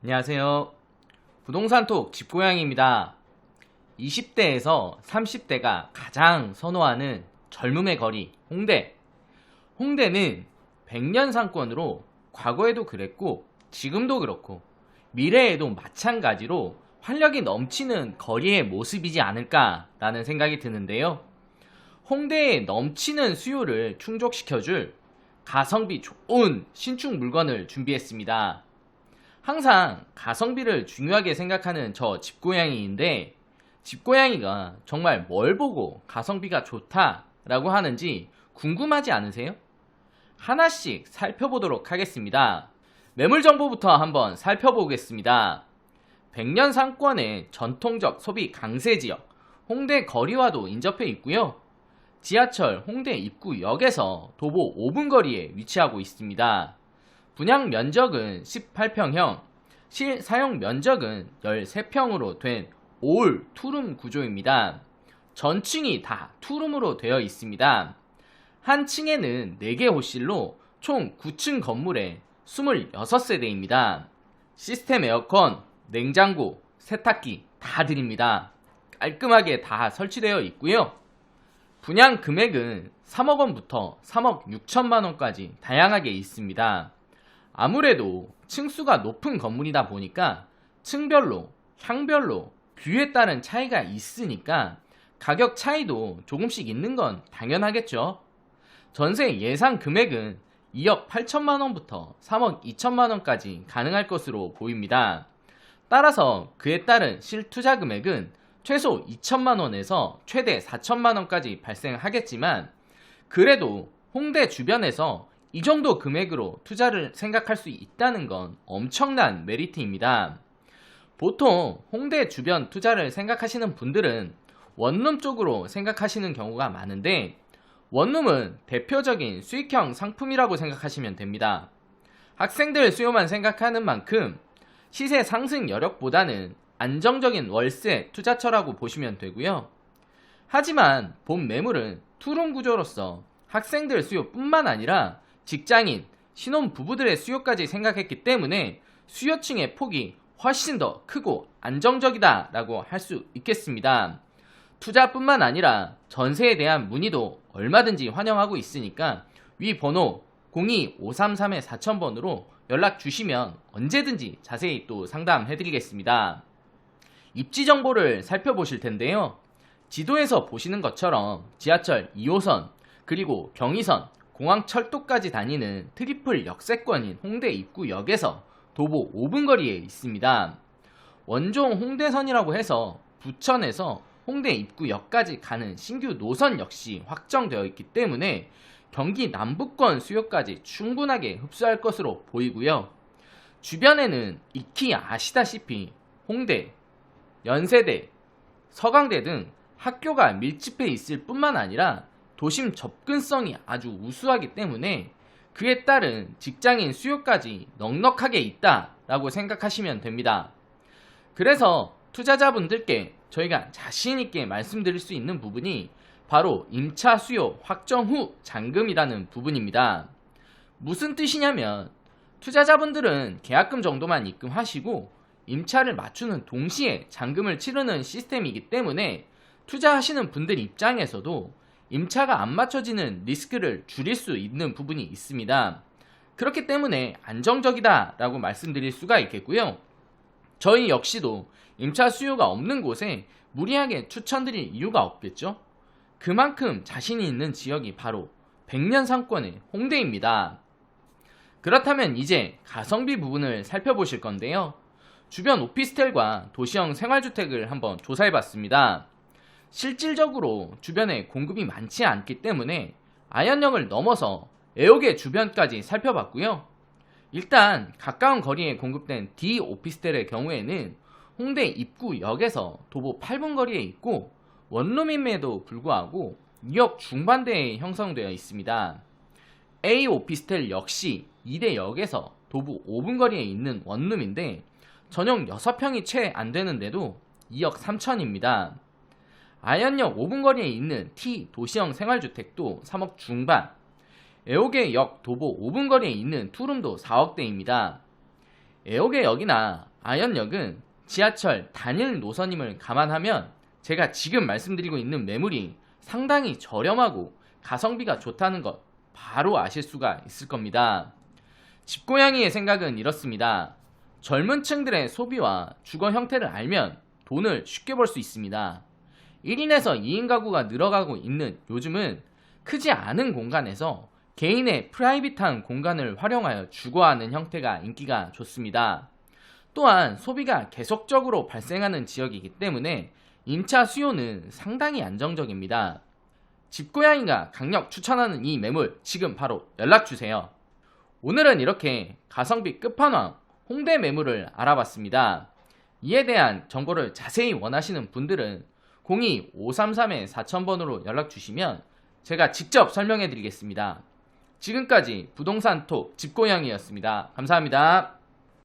안녕하세요. 부동산톡 집고양이입니다. 20대에서 30대가 가장 선호하는 젊음의 거리 홍대. 홍대는 100년 상권으로 과거에도 그랬고 지금도 그렇고 미래에도 마찬가지로 활력이 넘치는 거리의 모습이지 않을까라는 생각이 드는데요. 홍대에 넘치는 수요를 충족시켜줄 가성비 좋은 신축 물건을 준비했습니다. 항상 가성비를 중요하게 생각하는 저 집고양이인데 집고양이가 정말 뭘 보고 가성비가 좋다라고 하는지 궁금하지 않으세요? 하나씩 살펴보도록 하겠습니다. 매물 정보부터 한번 살펴보겠습니다. 100년 상권의 전통적 소비 강세 지역 홍대 거리와도 인접해 있고요. 지하철 홍대 입구역에서 도보 5분 거리에 위치하고 있습니다. 분양 면적은 18평형, 실 사용 면적은 13평으로 된 올 투룸 구조입니다. 전층이 다 투룸으로 되어 있습니다. 한 층에는 4개 호실로 총 9층 건물에 26세대입니다. 시스템 에어컨, 냉장고, 세탁기 다 드립니다. 깔끔하게 다 설치되어 있고요. 분양 금액은 3억 원부터 3억 6천만 원까지 다양하게 있습니다. 아무래도 층수가 높은 건물이다 보니까 층별로, 향별로, 뷰에 따른 차이가 있으니까 가격 차이도 조금씩 있는 건 당연하겠죠. 전세 예상 금액은 2억 8천만 원부터 3억 2천만 원까지 가능할 것으로 보입니다. 따라서 그에 따른 실투자 금액은 최소 2천만 원에서 최대 4천만 원까지 발생하겠지만 그래도 홍대 주변에서 이 정도 금액으로 투자를 생각할 수 있다는 건 엄청난 메리트입니다. 보통 홍대 주변 투자를 생각하시는 분들은 원룸 쪽으로 생각하시는 경우가 많은데 원룸은 대표적인 수익형 상품이라고 생각하시면 됩니다. 학생들 수요만 생각하는 만큼 시세 상승 여력보다는 안정적인 월세 투자처라고 보시면 되고요. 하지만 본 매물은 투룸 구조로서 학생들 수요뿐만 아니라 직장인, 신혼부부들의 수요까지 생각했기 때문에 수요층의 폭이 훨씬 더 크고 안정적이다 라고 할 수 있겠습니다. 투자뿐만 아니라 전세에 대한 문의도 얼마든지 환영하고 있으니까 위 번호 02-533-4000번으로 연락 주시면 언제든지 자세히 또 상담해드리겠습니다. 입지 정보를 살펴보실 텐데요. 지도에서 보시는 것처럼 지하철 2호선 그리고 경의선, 공항철도까지 다니는 트리플 역세권인 홍대 입구역에서 도보 5분 거리에 있습니다. 원종 홍대선이라고 해서 부천에서 홍대 입구역까지 가는 신규 노선 역시 확정되어 있기 때문에 경기 남부권 수요까지 충분하게 흡수할 것으로 보이고요. 주변에는 익히 아시다시피 홍대, 연세대, 서강대 등 학교가 밀집해 있을 뿐만 아니라 도심 접근성이 아주 우수하기 때문에 그에 따른 직장인 수요까지 넉넉하게 있다라고 생각하시면 됩니다. 그래서 투자자분들께 저희가 자신있게 말씀드릴 수 있는 부분이 바로 임차 수요 확정 후 잔금이라는 부분입니다. 무슨 뜻이냐면 투자자분들은 계약금 정도만 입금하시고 임차를 맞추는 동시에 잔금을 치르는 시스템이기 때문에 투자하시는 분들 입장에서도 임차가 안 맞춰지는 리스크를 줄일 수 있는 부분이 있습니다. 그렇기 때문에 안정적이다 라고 말씀드릴 수가 있겠고요. 저희 역시도 임차 수요가 없는 곳에 무리하게 추천드릴 이유가 없겠죠. 그만큼 자신이 있는 지역이 바로 100년 상권의 홍대입니다. 그렇다면 이제 가성비 부분을 살펴보실 건데요. 주변 오피스텔과 도시형 생활주택을 한번 조사해봤습니다. 실질적으로 주변에 공급이 많지 않기 때문에 아현역을 넘어서 애옥의 주변까지 살펴봤고요. 일단 가까운 거리에 공급된 D 오피스텔의 경우에는 홍대 입구역에서 도보 8분 거리에 있고 원룸임에도 불구하고 2억 중반대에 형성되어 있습니다. A 오피스텔 역시 2대 역에서 도보 5분 거리에 있는 원룸인데 전용 6평이 채 안 되는데도 2억 3천입니다. 아현역 5분 거리에 있는 T 도시형 생활주택도 3억 중반, 애옥의 역 도보 5분 거리에 있는 투룸도 4억대입니다. 애옥의 역이나 아현역은 지하철 단일 노선임을 감안하면 제가 지금 말씀드리고 있는 매물이 상당히 저렴하고 가성비가 좋다는 것 바로 아실 수가 있을 겁니다. 집고양이의 생각은 이렇습니다. 젊은 층들의 소비와 주거 형태를 알면 돈을 쉽게 벌 수 있습니다. 1인에서 2인 가구가 늘어가고 있는 요즘은 크지 않은 공간에서 개인의 프라이빗한 공간을 활용하여 주거하는 형태가 인기가 좋습니다. 또한 소비가 계속적으로 발생하는 지역이기 때문에 임차 수요는 상당히 안정적입니다. 집고양이가 강력 추천하는 이 매물 지금 바로 연락주세요. 오늘은 이렇게 가성비 끝판왕 홍대 매물을 알아봤습니다. 이에 대한 정보를 자세히 원하시는 분들은 02-533-4000번으로 연락주시면 제가 직접 설명해 드리겠습니다. 지금까지 부동산 톡 집고양이였습니다. 감사합니다.